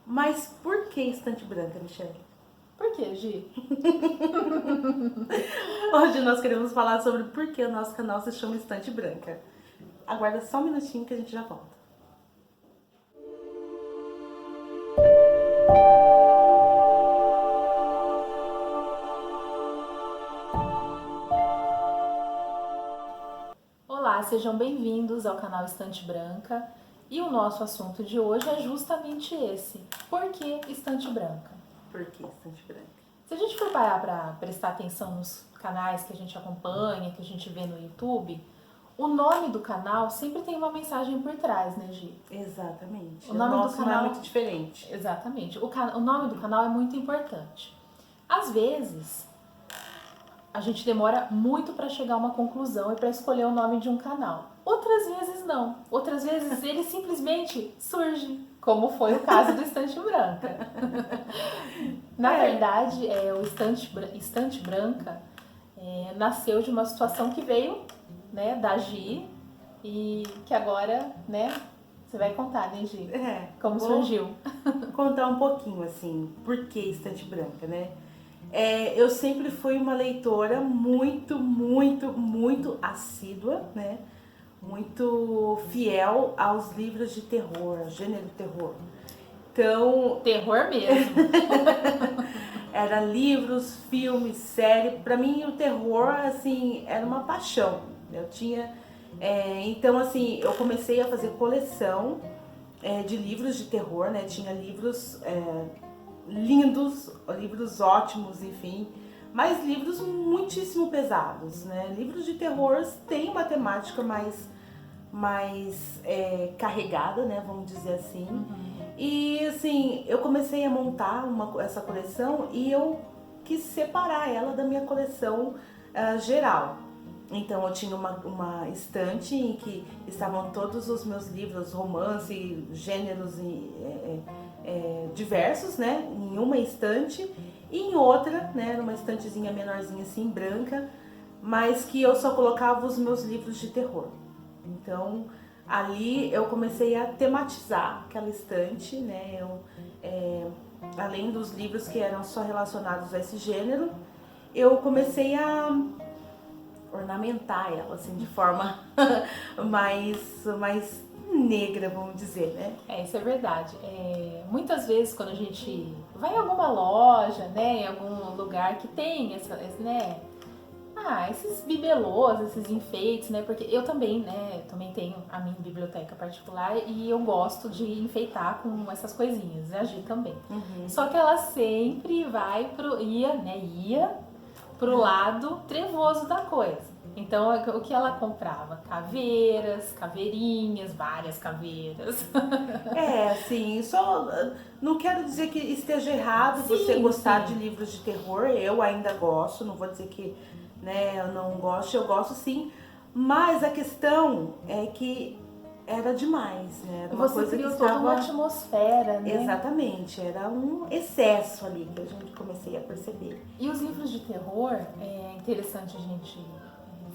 Mas por que Estante Branca, Michelle? Por quê, Gi? Hoje nós queremos falar sobre por que o nosso canal se chama Estante Branca. Aguarda só um minutinho que a gente já volta. Olá, sejam bem-vindos ao canal Estante Branca. E o nosso assunto de hoje é justamente esse. Por que Estante Branca? Por que Estante Branca? Se a gente for parar para prestar atenção nos canais que a gente acompanha, que a gente vê no YouTube, o nome do canal sempre tem uma mensagem por trás, né, Gi? Exatamente. O nome nosso do canal não é muito diferente. Exatamente. O nome do canal é muito importante. Às vezes, a gente demora muito para chegar a uma conclusão e para escolher o nome de um canal. Outras vezes não. Outras vezes ele simplesmente surge, como foi o caso do Estante Branca. Na verdade, o Estante Branca nasceu de uma situação que veio, né, da Gi e que agora, né, você vai contar, né, Gi? Como surgiu. Contar um pouquinho, assim, por que Estante Branca, né? Eu sempre fui uma leitora muito assídua, né? Muito fiel aos livros de terror, gênero terror. Então, terror mesmo. era livros, filmes, série. Pra mim, o terror, assim, era uma paixão. Eu tinha... então, assim, eu comecei a fazer coleção de livros de terror, né? Tinha livros lindos, livros ótimos, enfim. Mas livros muitíssimo pesados, né? Livros de terror têm uma temática mais carregada, né? Vamos dizer assim. E assim, eu comecei a montar essa coleção e eu quis separar ela da minha coleção geral. Então eu tinha uma estante em que estavam todos os meus livros, romance, gêneros diversos, né? Em uma estante. E em outra, né? Era uma estantezinha menorzinha assim, branca, mas que eu só colocava os meus livros de terror. Então ali eu comecei a tematizar aquela estante, né? Além dos livros que eram só relacionados a esse gênero, eu comecei a ornamentar ela, assim, de forma mais negra, vamos dizer, né? Isso é verdade. Muitas vezes quando a gente vai em alguma loja, né, em algum lugar que tem né, esses bibelôs, esses enfeites, né, porque eu também, né, também tenho a minha biblioteca particular e eu gosto de enfeitar com essas coisinhas, a Gi também. Só que ela sempre ia pro lado trevoso da coisa. Então, o que ela comprava? Caveiras, caveirinhas, várias caveiras. Assim, só não quero dizer que esteja errado você gostar de livros de terror, eu ainda gosto, não vou dizer que, né, eu não gosto, eu gosto sim, mas a questão é que era demais, né? Era uma coisa criou que toda uma atmosfera, né? Exatamente, era um excesso ali que a gente comecei a perceber. E os livros de terror, é interessante a gente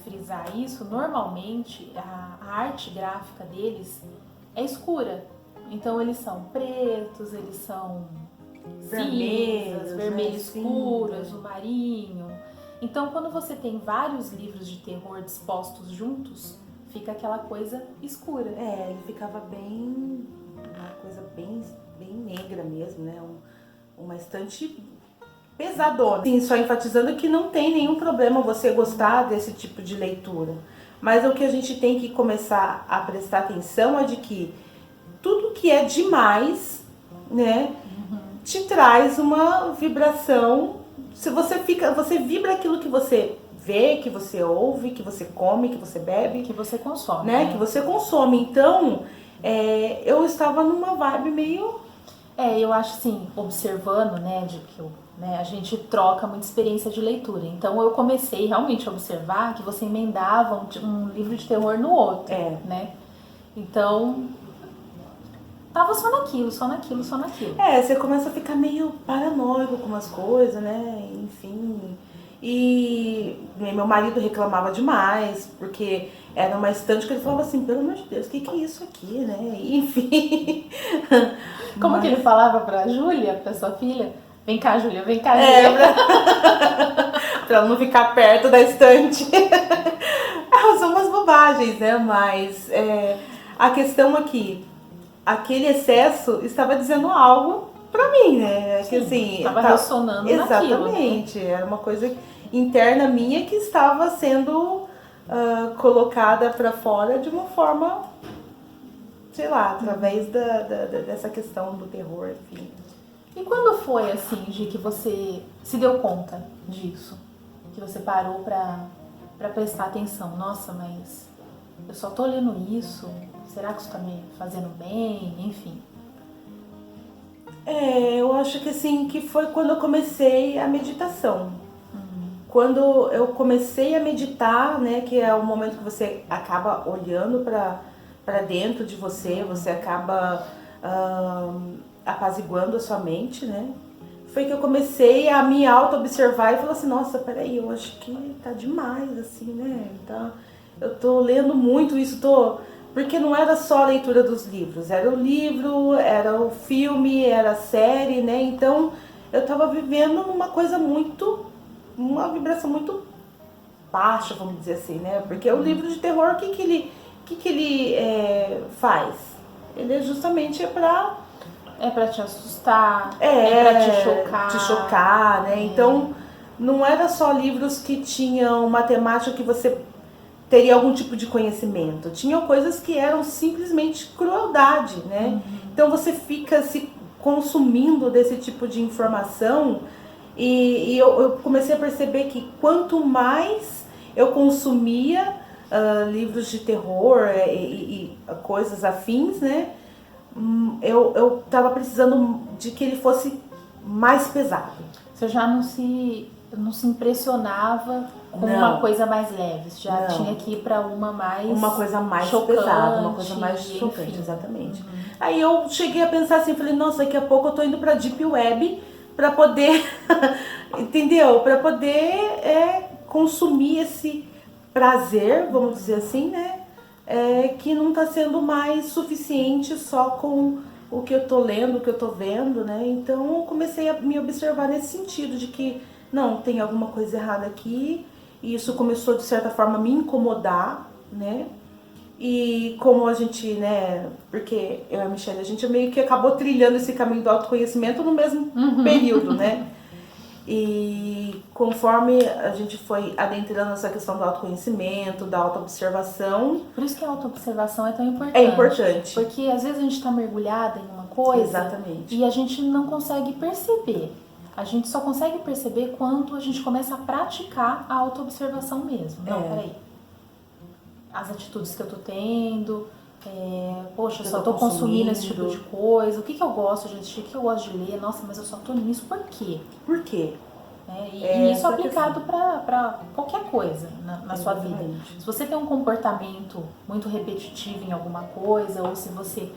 frisar isso, normalmente a arte gráfica deles é escura. Então eles são pretos, eles são cinzas, vermelho escuro, azul marinho. Então quando você tem vários livros de terror dispostos juntos, fica aquela coisa escura. Ele ficava uma coisa bem negra mesmo, né? Uma estante pesadona. Sim, só enfatizando que não tem nenhum problema você gostar desse tipo de leitura. Mas o que a gente tem que começar a prestar atenção é de que tudo que é demais, né, te traz uma vibração. Se você vibra aquilo que você vê, que você ouve, que você come, que você bebe, que você consome, né? Que você consome. Então, eu estava numa vibe meio... eu acho assim, observando, né, a gente troca muita experiência de leitura. Então eu comecei realmente a observar que você emendava um livro de terror no outro, né? Então tava só naquilo. Você começa a ficar meio paranoico com umas coisas, né? Enfim. E meu marido reclamava demais, porque era uma estante que ele falava assim, pelo amor de Deus, o que é isso aqui, né? Enfim. Como que ele falava pra Júlia, pra sua filha? Vem cá, Júlia, vem cá, É, Júlia. pra ela não ficar perto da estante. São umas bobagens, né? Mas a questão aqui, aquele excesso estava dizendo algo pra mim, né? Que assim, Estava ressonando exatamente, naquilo, né? era uma coisa interna minha que estava sendo colocada pra fora de uma forma, sei lá, através dessa questão do terror, enfim. E quando foi assim, de que você se deu conta disso? Que você parou pra prestar atenção? Nossa, mas eu só tô lendo isso? Será que isso tá me fazendo bem? Enfim. Eu acho que assim, que foi quando eu comecei a meditação. Quando eu comecei a meditar, né, que é o momento que você acaba olhando para dentro de você, você acaba apaziguando a sua mente, né? Foi que eu comecei a me auto-observar e falar assim, nossa, peraí, eu acho que tá demais, assim, né? Tá, eu tô lendo muito isso, porque não era só a leitura dos livros, era o livro, era o filme, era a série, né? Então eu tava vivendo uma vibração muito baixa, vamos dizer assim, né? Porque o livro de terror, o que ele faz? Ele é justamente pra te assustar, pra te chocar. Te chocar, né? Então, não era só livros que tinham uma temática que você teria algum tipo de conhecimento. Tinham coisas que eram simplesmente crueldade, né? Então você fica se consumindo desse tipo de informação e eu comecei a perceber que quanto mais eu consumia livros de terror e coisas afins, né? Eu tava precisando de que ele fosse mais pesado. Você já não se impressionava com uma coisa mais leve, você já tinha que ir pra uma coisa mais chocante, pesada, uma coisa mais chocante, enfim. Exatamente. Aí eu cheguei a pensar assim, falei, nossa, daqui a pouco eu tô indo pra Deep Web pra poder, entendeu? Pra poder consumir esse prazer, vamos dizer assim, né? Que não tá sendo mais suficiente só com o que eu tô lendo, o que eu tô vendo, né? Então eu comecei a me observar nesse sentido de que não, tem alguma coisa errada aqui, e isso começou de certa forma a me incomodar, né? E como a gente, né, porque eu e a Michelle, a gente meio que acabou trilhando esse caminho do autoconhecimento no mesmo período, né? E conforme a gente foi adentrando nessa questão do autoconhecimento, da autoobservação... Por isso que a autoobservação é tão importante. É importante. Porque às vezes a gente está mergulhada em uma coisa. Exatamente. E a gente não consegue perceber. A gente só consegue perceber quando a gente começa a praticar a autoobservação mesmo. Não, peraí. As atitudes que eu tô tendo... poxa, eu só tô consumindo esse tipo de coisa. O que eu gosto de assistir? O que eu gosto de ler? Nossa, mas eu só tô nisso por quê? Por quê? E isso é aplicado para qualquer coisa na sua vida. Se você tem um comportamento muito repetitivo em alguma coisa, ou se você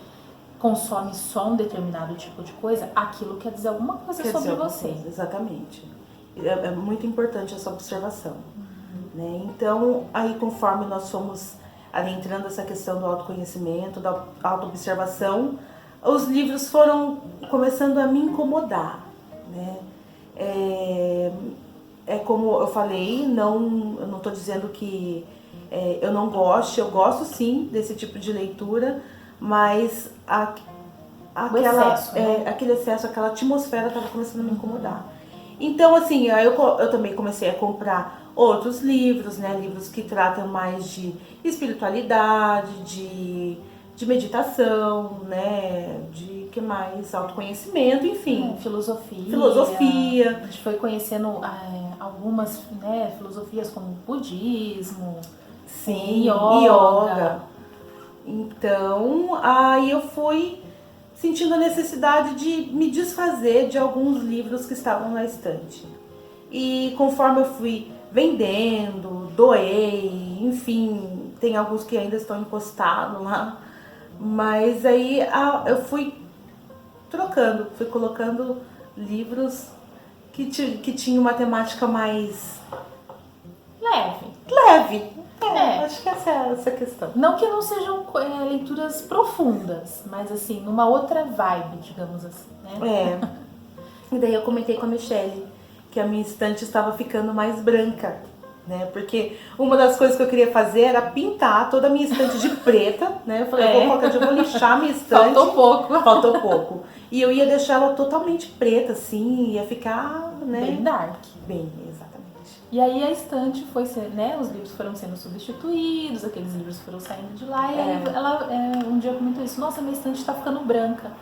consome só um determinado tipo de coisa, aquilo quer dizer alguma coisa sobre você. Exatamente. É muito importante essa observação. Né? Então, aí conforme nós fomos adentrando essa questão do autoconhecimento, da autoobservação, os livros foram começando a me incomodar, né? Como eu falei, eu não estou dizendo que eu não gosto, eu gosto sim desse tipo de leitura, mas aquele excesso, aquela atmosfera estava começando a me incomodar. Então, assim, eu também comecei a comprar outros livros, né? Livros que tratam mais de espiritualidade, de meditação, né? De que mais? Autoconhecimento, enfim. Filosofia. A gente foi conhecendo algumas, né, filosofias como budismo, yoga. Então, aí eu fui sentindo a necessidade de me desfazer de alguns livros que estavam na estante. E conforme eu fui vendendo, doei, enfim, tem alguns que ainda estão encostados lá. Mas aí eu fui trocando, fui colocando livros que tinham uma temática mais leve. Acho que essa é essa questão. Não que não sejam leituras profundas, mas assim, numa outra vibe, digamos assim, né? E daí eu comentei com a Michelle que a minha estante estava ficando mais branca, né? Porque uma das coisas que eu queria fazer era pintar toda a minha estante de preta, né? Eu falei, qualquer dia eu vou lixar a minha estante. Faltou pouco. E eu ia deixar ela totalmente preta, assim, ia ficar, né? Bem dark. Bem, exatamente. E aí a estante foi ser, né? Os livros foram sendo substituídos, aqueles livros foram saindo de lá. E aí ela um dia comentou isso, nossa, minha estante tá ficando branca.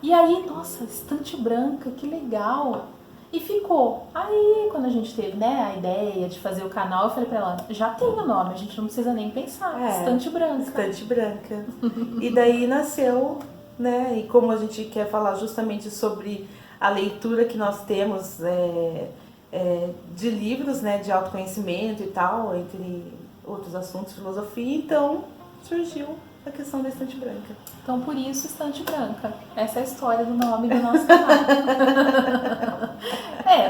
E aí, nossa, estante branca, que legal. E ficou. Aí, quando a gente teve, né, a ideia de fazer o canal, eu falei pra ela, já tem o nome, a gente não precisa nem pensar. Estante branca. Estante branca. E daí nasceu, né? E como a gente quer falar justamente sobre a leitura que nós temos de livros, né, de autoconhecimento e tal, entre outros assuntos, filosofia, então surgiu a questão da estante branca. Então, por isso, estante branca. Essa é a história do nome do nosso canal.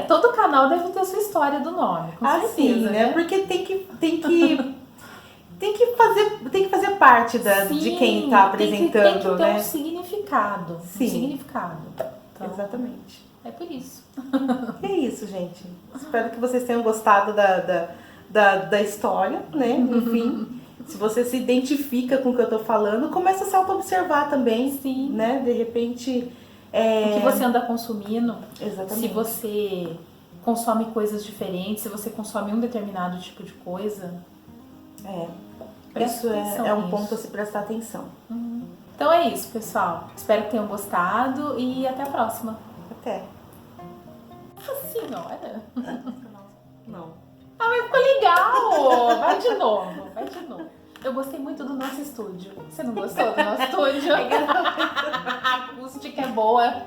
Todo canal deve ter sua história do nome, com certeza, sim, né? Porque tem que fazer parte de quem tá apresentando, tem que ter né? um significado. Sim. Um significado. Então, exatamente. É por isso. E é isso, gente. Espero que vocês tenham gostado da história, né? Enfim, se você se identifica com o que eu tô falando, começa a se auto-observar também. Sim. Né? De repente... O que você anda consumindo. Exatamente. Se você consome coisas diferentes, se você consome um determinado tipo de coisa. Isso é um ponto a se prestar atenção. Então é isso, pessoal. Espero que tenham gostado e até a próxima. Até. Senhora? Não. Mas ficou legal! Vai de novo. Eu gostei muito do nosso estúdio. Você não gostou do nosso estúdio? A acústica é boa.